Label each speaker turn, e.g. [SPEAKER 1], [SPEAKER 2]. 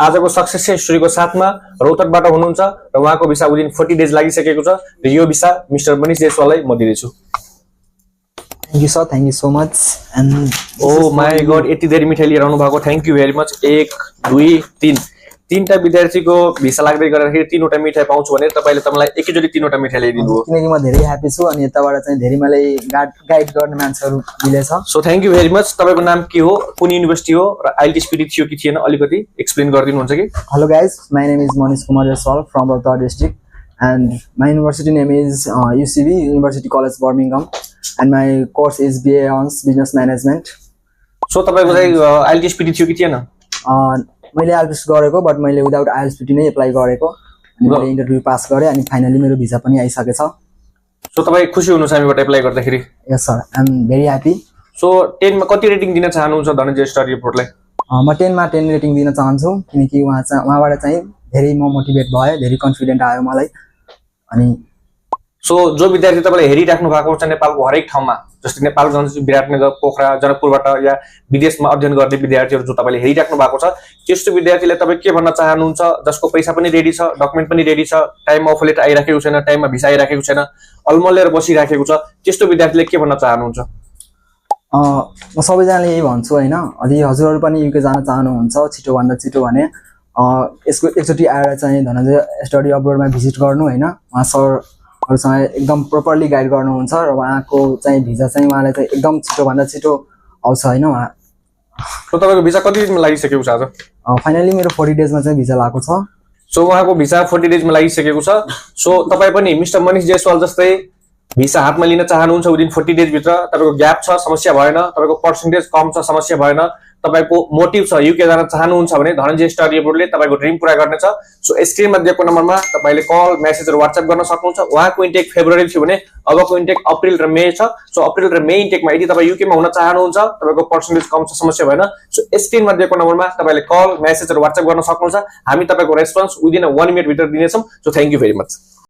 [SPEAKER 1] आजको सक्सेस स्टोरीको साथमा रोहतकबाट हुनुहुन्छ र उहाँको भिसा विदिन 40 डेज लागिसकेको छ र यो भिसा मिस्टर मनीष जयसवाललाई म दिदैछु।
[SPEAKER 2] Thank you sir, thank you so much. And
[SPEAKER 1] oh my god, यति धेरै मिठाई लिएर आउनु भएको, थ्यांक यू भेरी मच। 1 2 3 तीनटा विद्यार्थीको भिसा लाग्दै गर्दाखेरि तीनवटा मिठाई पाउँछु भने तपाईले त मलाई एकैचोटी तीनवटा मिठाई ल्याइदिनु हो,
[SPEAKER 2] किनकि म धेरै ह्यापी छु अनि यताबाट चाहिँ धेरै मलाई गाइड गर्ने मान्छेहरु मिलेछ।
[SPEAKER 1] So thank you very much. तपाईको नाम के हो, कुन युनिभर्सिटी हो र आईएलटीएस पिटी थियो कि थिएन अलिकति एक्सप्लेन गरिदिनु हुन्छ कि?
[SPEAKER 2] Hello guys, my name is Manish Kumar Jaiswal from Rohtak district and my university name is UCB University College Birmingham and my course is BA Honors Business Management.
[SPEAKER 1] So तपाईको चाहिँ आईएलटीएस पिटी थियो कि थिएन?
[SPEAKER 2] मैले आईएलटीएस गरेको बट मैले विदाउट आईएलटीएस पिटी नै apply गरेको अनि मैले इन्टरभ्यु पास गरे अनि फाइनली मेरो भिसा पनि आइसकेछ।
[SPEAKER 1] सो तपाई खुसी हुनुहुन्छ हामीबाट एप्लाई गर्दाखेरि?
[SPEAKER 2] Yes sir, I am very happy.
[SPEAKER 1] So 10 मा कति रेटिङ दिन चाहनुहुन्छ धनञ्जय स्टडी रिपोर्टलाई?
[SPEAKER 2] म 10 मा 10 रेटिङ दिन चाहन्छु किनकि उहाँबाट चाहिँ धेरै म मोटिभेट भए, धेरै कन्फिडेन्ट आयो मलाई। अनि
[SPEAKER 1] सो जो विद्यार्थी तपाईले हेरिराख्नु भएको छ नेपालको हरेक ठाउँमा, जस्तै नेपालगञ्ज, विराटनगर, पोखरा, जनकपुरबाट या विदेशमा अध्ययन गर्ने विद्यार्थीहरु जो तपाईले हेरिराख्नु भएको छ, त्यस्तो विद्यार्थीले तपाई के भन्न चाहनुहुन्छ जसको पैसा पनि रेडी छ, डकुमेन्ट पनि रेडी छ, टाइममा अफर लेटर आइराखेको छैन, टाइममा भिसा आइराखेको छैन, अलमलेर बसिराखेको छ, त्यस्तो विद्यार्थीले के भन्न चाहनुहुन्छ?
[SPEAKER 2] म सबैजनाले यही भन्छु हैन, अनि हजुरहरु पनि युके जान चाहनुहुन्छ छिटो भन्दा छिटो भने यसको एकचोटी आएर चाहिँ धनञ्जय स्टडी अब्रोडमा भिजिट गर्नु हैन, उहाँ सरहरुसँग एकदम प्रोपरली गाइड गर्नुहुन्छ र उहाँको चाहिँ भिजा चाहिँ उहाँलाई चाहिँ एकदम छिटो भन्दा छिटो आउँछ हैन। उहाँ
[SPEAKER 1] सो तपाईको भिसा कति दिनमा लागिसकेको छ आज?
[SPEAKER 2] फाइनली मेरो 40 डेजमा चाहिँ भिजा लागेको छ।
[SPEAKER 1] सो उहाँको भिसा 40 डेजमा लागिसकेको छ। सो तपाई पनि मिस्टर मनीष जयसवाल जस्तै भिसा हातमा लिन चाहनुहुन्छ विदिन 40 डेज भित्र, तपाईको ग्याप छ समस्या भएन, तपाईको पर्सेन्टेज कम छ समस्या भएन, तपाईको मोटिभ छ युके जान चाहनुहुन्छ भने धनञ्जय स्टडी अब्रोडले तपाईको ड्रिम पूरा गर्नेछ। सो स्क्रिनमा दिएको नम्बरमा तपाईले कल, मेसेज र व्हाट्सएप गर्न सक्नुहुन्छ। उहाँको इन्टेक फेब्रुअरी थियो भने अबको इन्टेक अप्रिल र मे छ। सो अप्रिल र मे इन्टेकमा यदि तपाई युके मा हुन चाहनुहुन्छ, तपाईको पर्सेन्टेज कम छ समस्या भएन, सो स्क्रिनमा दिएको नम्बरमा तपाईले कल, मेसेज र व्हाट्सएप गर्न सक्नुहुन्छ। हामी तपाईको रेस्पोन्स विदिन 1 मिनेट भित्र दिनेछौं। So thank you very much.